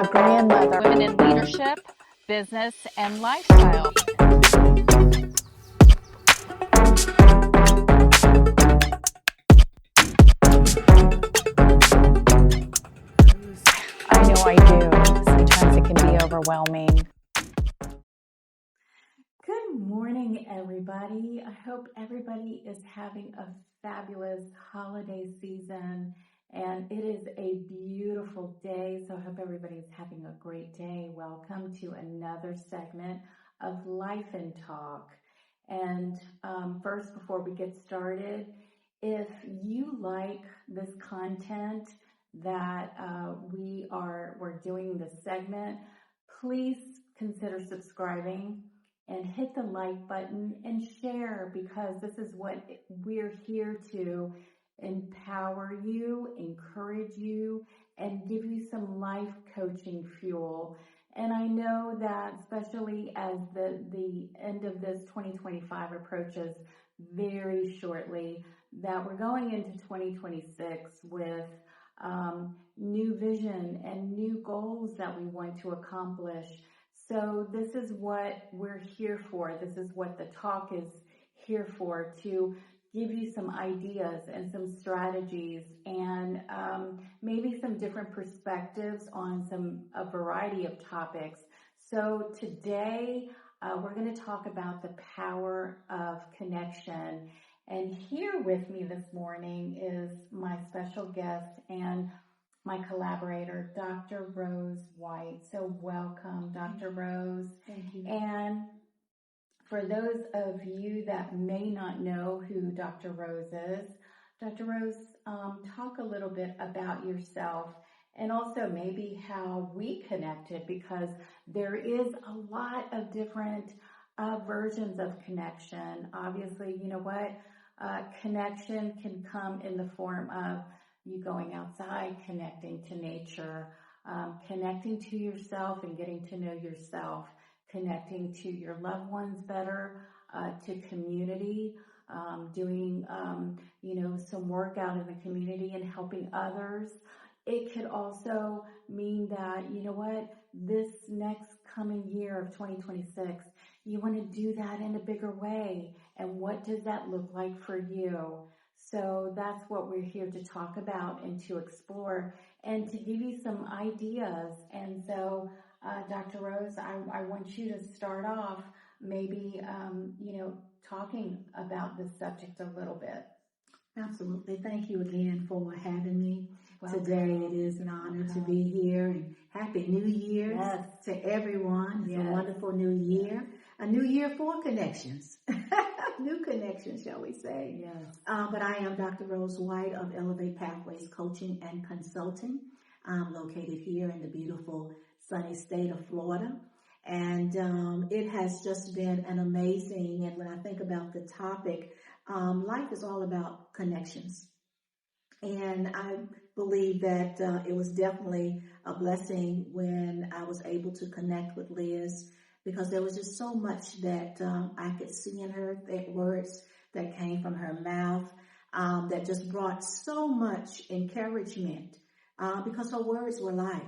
a grandmother. Women in leadership, business, and lifestyle. I know I do. Sometimes it can be overwhelming. Good morning, everybody. I hope everybody is having a fabulous holiday season, and it is a beautiful day, so I hope everybody's having a great day. Welcome to another segment of LIFIN Talk. And first, before we get started, if you like this content that we're doing this segment, please consider subscribing and hit the like button and share, because this is what we're here to empower you, encourage you, and give you some life coaching fuel. And I know that especially as the end of this 2025 approaches very shortly, that we're going into 2026 with new vision and new goals that we want to accomplish. So this is what we're here for. This is what the talk is here for, to give you some ideas and some strategies and maybe some different perspectives on a variety of topics. So today we're going to talk about the power of connection. And here with me this morning is my special guest and my collaborator, Dr. Rose White. So welcome, Dr. Rose. Thank you. And for those of you that may not know who Dr. Rose is, Dr. Rose, talk a little bit about yourself and also maybe how we connected, because there is a lot of different versions of connection. Obviously, you know what? Connection can come in the form of you going outside, connecting to nature, connecting to yourself and getting to know yourself, connecting to your loved ones better, to community, doing, some work out in the community and helping others. It could also mean that, you know what, this next coming year of 2026, you want to do that in a bigger way. And what does that look like for you? So that's what we're here to talk about and to explore and to give you some ideas. And so, Dr. Rose, I want you to start off maybe, talking about this subject a little bit. Absolutely. Thank you again for having me. Welcome. Today it is an honor to be here, and Happy New Year to everyone. It's a wonderful new year. A new year for connections. New connections, shall we say. Yes. But I am Dr. Rose White of Elevate Pathways Coaching and Consulting. I'm located here in the beautiful sunny state of Florida. And it has just been an amazing, and when I think about the topic, life is all about connections. And I believe that it was definitely a blessing when I was able to connect with Liz, because there was just so much that I could see in her, that words that came from her mouth that just brought so much encouragement, because her words were life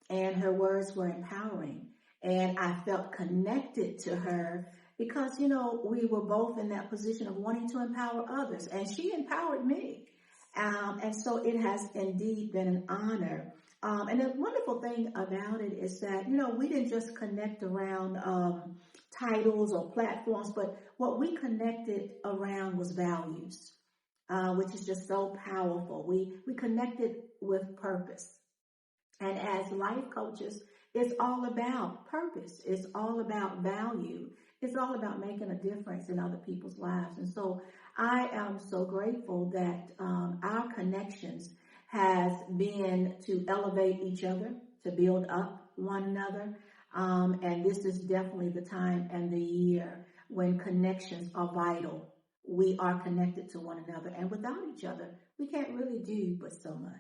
and her words were empowering. And I felt connected to her because, we were both in that position of wanting to empower others, and she empowered me. And so it has indeed been an honor. And the wonderful thing about it is that, we didn't just connect around titles or platforms, but what we connected around was values, which is just so powerful. We connected with purpose. And as life coaches, it's all about purpose. It's all about value. It's all about making a difference in other people's lives. And so I am so grateful that our connections has been to elevate each other, to build up one another. And this is definitely the time and the year when connections are vital. We are connected to one another, and without each other, we can't really do but so much.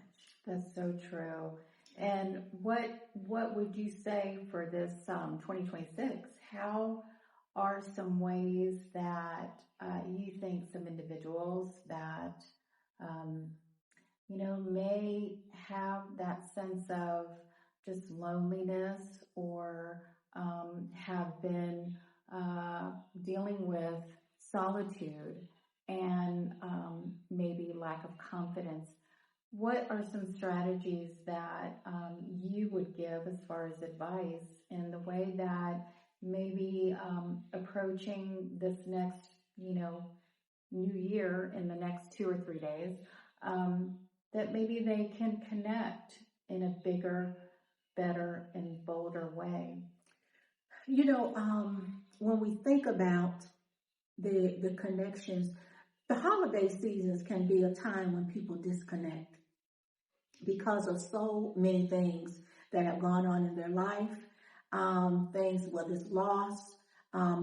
That's so true. And what would you say for this 2026? How are some ways that you think some individuals that may have that sense of just loneliness or have been dealing with solitude and maybe lack of confidence, what are some strategies that you would give as far as advice in the way that maybe approaching this next, new year in the next 2 or 3 days, that maybe they can connect in a bigger, better, and bolder way? When we think about the connections, the holiday seasons can be a time when people disconnect because of so many things that have gone on in their life, things, whether it's loss,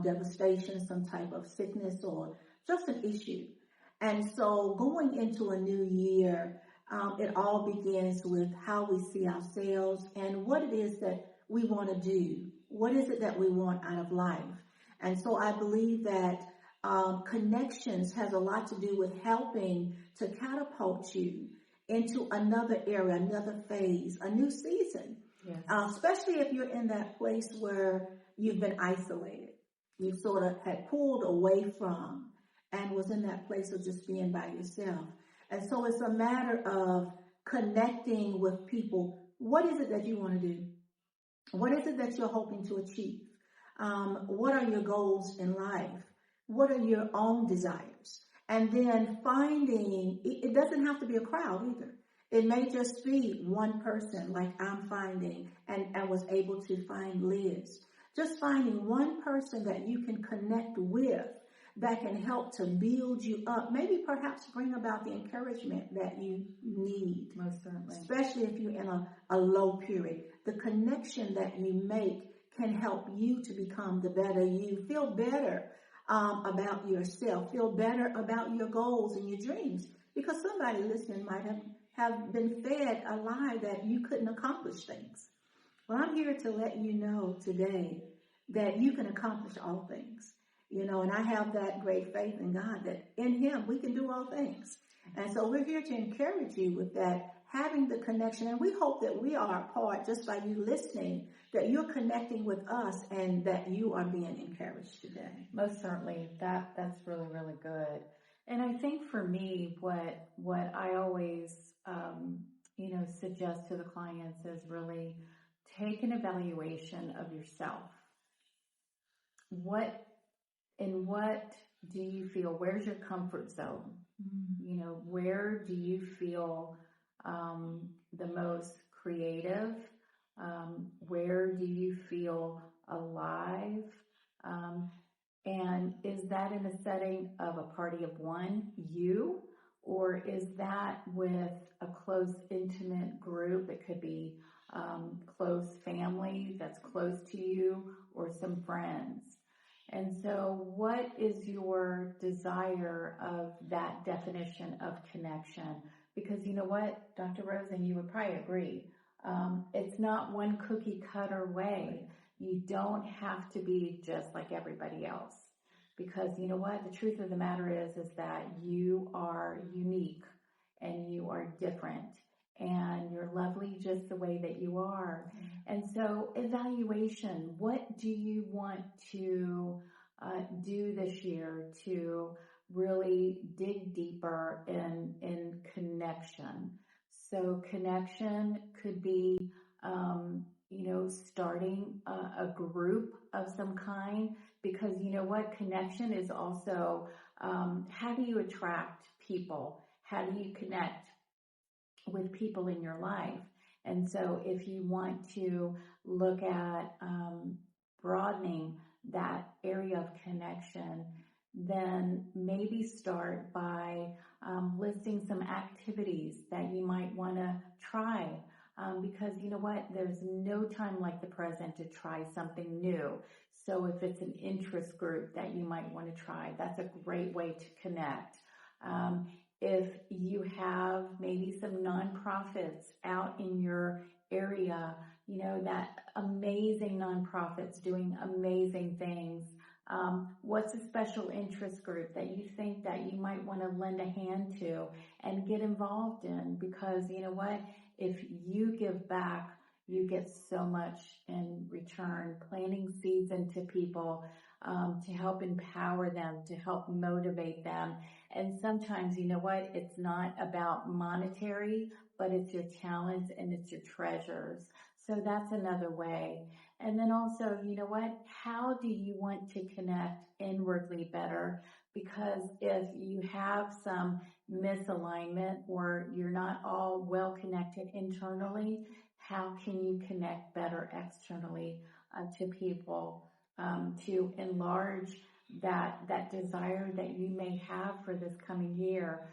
devastation, some type of sickness, or just an issue. And so going into a new year, it all begins with how we see ourselves and what it is that we want to do. What is it that we want out of life? And so I believe that connections has a lot to do with helping to catapult you into another area, another phase, a new season. Yes. Especially if you're in that place where you've been isolated. You sort of had pulled away from and was in that place of just being by yourself. And so it's a matter of connecting with people. What is it that you want to do? What is it that you're hoping to achieve? What are your goals in life? What are your own desires? And then finding, it doesn't have to be a crowd either. It may just be one person like I'm finding and was able to find Liz. Just finding one person that you can connect with that can help to build you up, maybe perhaps bring about the encouragement that you need. Most certainly. Especially if you're in a low period. The connection that you make can help you to become the better you. Feel better about yourself. Feel better about your goals and your dreams. Because somebody listening might have been fed a lie that you couldn't accomplish things. Well, I'm here to let you know today that you can accomplish all things. And I have that great faith in God that in Him we can do all things. And so we're here to encourage you with that, having the connection. And we hope that we are a part, just by you listening, that you're connecting with us and that you are being encouraged today. Most certainly. That's really, really good. And I think for me, what I always, suggest to the clients is really take an evaluation of yourself. What do you feel? Where's your comfort zone? Mm-hmm. Where do you feel the most creative? Where do you feel alive? And is that in a setting of a party of one, you, or is that with a close, intimate group? It could be close family that's close to you, or some friends. And so what is your desire of that definition of connection? Because you know what, Dr. Rose, and you would probably agree, it's not one cookie cutter way. You don't have to be just like everybody else. Because you know what, the truth of the matter is that you are unique and you are different. And you're lovely just the way that you are. And so evaluation, what do you want to do this year to really dig deeper in connection? So connection could be, starting a group of some kind, because you know what, connection is also, how do you attract people? How do you connect with people in your life? And so if you want to look at broadening that area of connection, then maybe start by listing some activities that you might want to try. Because you know what, there's no time like the present to try something new. So if it's an interest group that you might want to try, that's a great way to connect. If you have maybe some nonprofits out in your area, that amazing nonprofits doing amazing things, what's a special interest group that you think that you might want to lend a hand to and get involved in? Because you know what, if you give back, you get so much in return. Planting seeds into people to help empower them, to help motivate them. And sometimes, you know what, it's not about monetary, but it's your talents and it's your treasures. So that's another way. And then also, you know what, how do you want to connect inwardly better? Because if you have some misalignment or you're not all well connected internally, how can you connect better externally to people to enlarge that desire that you may have for this coming year?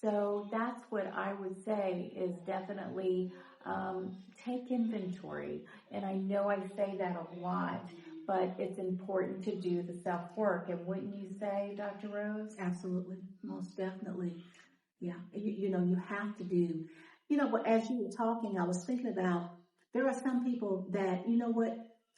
So that's what I would say is definitely take inventory. And I know I say that a lot, but it's important to do the self-work. And wouldn't you say, Dr. Rose? Absolutely. Most definitely. Yeah. You have to do, but as you were talking, I was thinking about, there are some people that,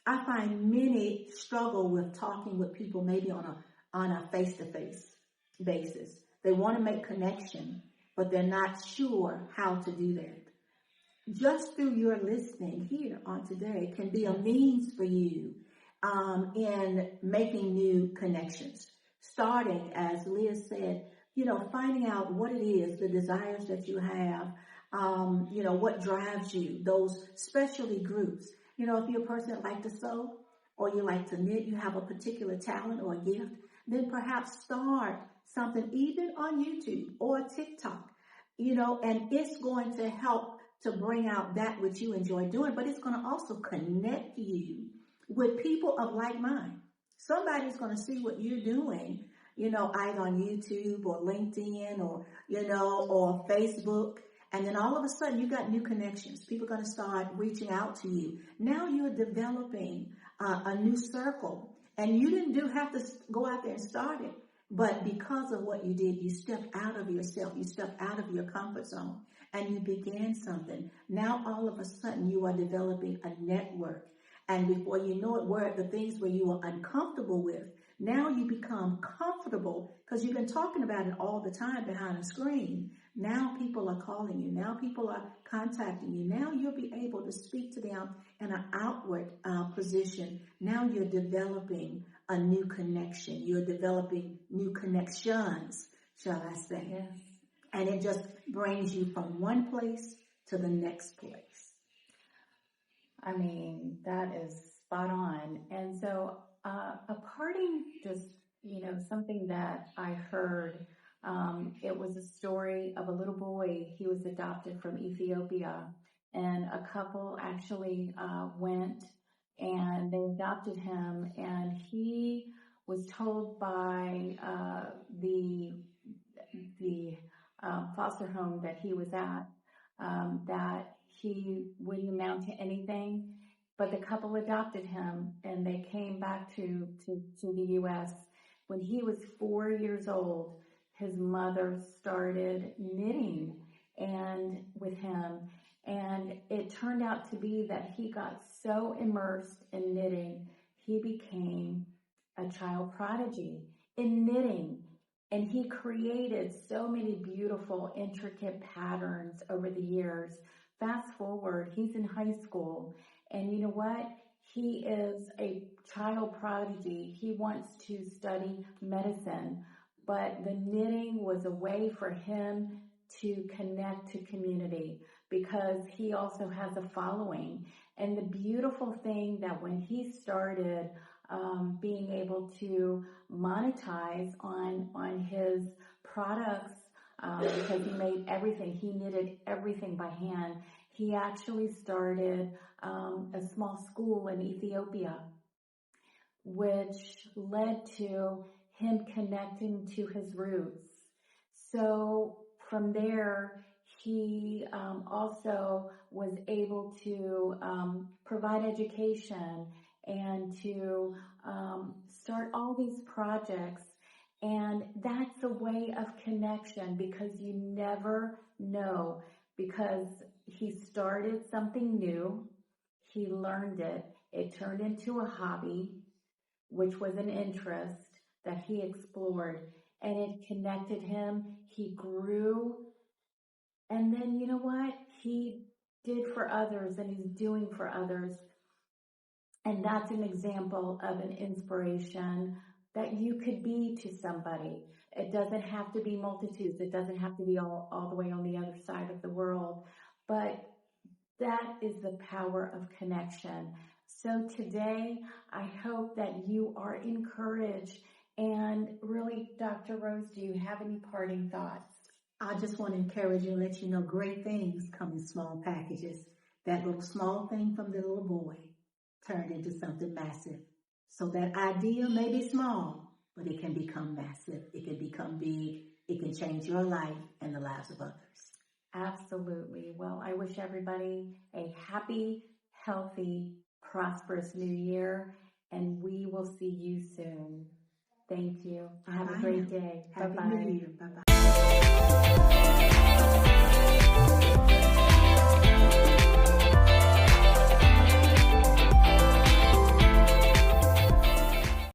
I find many struggle with talking with people maybe on a face-to-face basis. They want to make connection, but they're not sure how to do that. Just through your listening here on today can be a means for you in making new connections. Starting, as Liz said, finding out what it is, the desires that you have, what drives you, those specialty groups. If you're a person that likes to sew or you like to knit, you have a particular talent or a gift, then perhaps start something even on YouTube or TikTok, and it's going to help to bring out that which you enjoy doing, but it's going to also connect you with people of like mind. Somebody's going to see what you're doing, either on YouTube or LinkedIn or, or Facebook. And then all of a sudden you got new connections. People are going to start reaching out to you. Now you're developing a new circle, and you didn't have to go out there and start it. But because of what you did, you stepped out of yourself, you stepped out of your comfort zone, and you began something. Now all of a sudden you are developing a network. And before you know it, where the things where you were uncomfortable with, now you become comfortable because you've been talking about it all the time behind a screen. Now people are calling you. Now people are contacting you. Now you'll be able to speak to them in an outward position. Now you're developing a new connection. You're developing new connections, shall I say. Yes. And it just brings you from one place to the next place. I mean, that is spot on. And so a parting, just, something that I heard, it was a story of a little boy. He was adopted from Ethiopia, and a couple actually went and they adopted him, and he was told by the foster home that he was at that he wouldn't amount to anything, but the couple adopted him and they came back to the U.S. When he was 4 years old, his mother started knitting and with him, and it turned out to be that he got so immersed in knitting, he became a child prodigy in knitting. And he created so many beautiful, intricate patterns over the years. Fast forward, he's in high school, and you know what? He is a child prodigy. He wants to study medicine, but the knitting was a way for him to connect to community because he also has a following. And the beautiful thing that when he started being able to monetize on his products, because he made everything, he knitted everything by hand. He actually started a small school in Ethiopia, which led to him connecting to his roots. So from there, he also was able to provide education and to start all these projects. And that's a way of connection because you never know, because he started something new, he learned it, it turned into a hobby, which was an interest that he explored, and it connected him, he grew, and then you know what? He did for others and he's doing for others. And that's an example of an inspiration that you could be to somebody. It doesn't have to be multitudes. It doesn't have to be all the way on the other side of the world. But that is the power of connection. So today, I hope that you are encouraged. And really, Dr. Rose, do you have any parting thoughts? I just want to encourage you and let you know great things come in small packages. That little small thing from the little boy turned into something massive. So that idea may be small, but it can become massive. It can become big. It can change your life and the lives of others. Absolutely. Well, I wish everybody a happy, healthy, prosperous new year, and we will see you soon. Thank you. Have a great day. Happy Bye-bye. New Year. Bye-bye.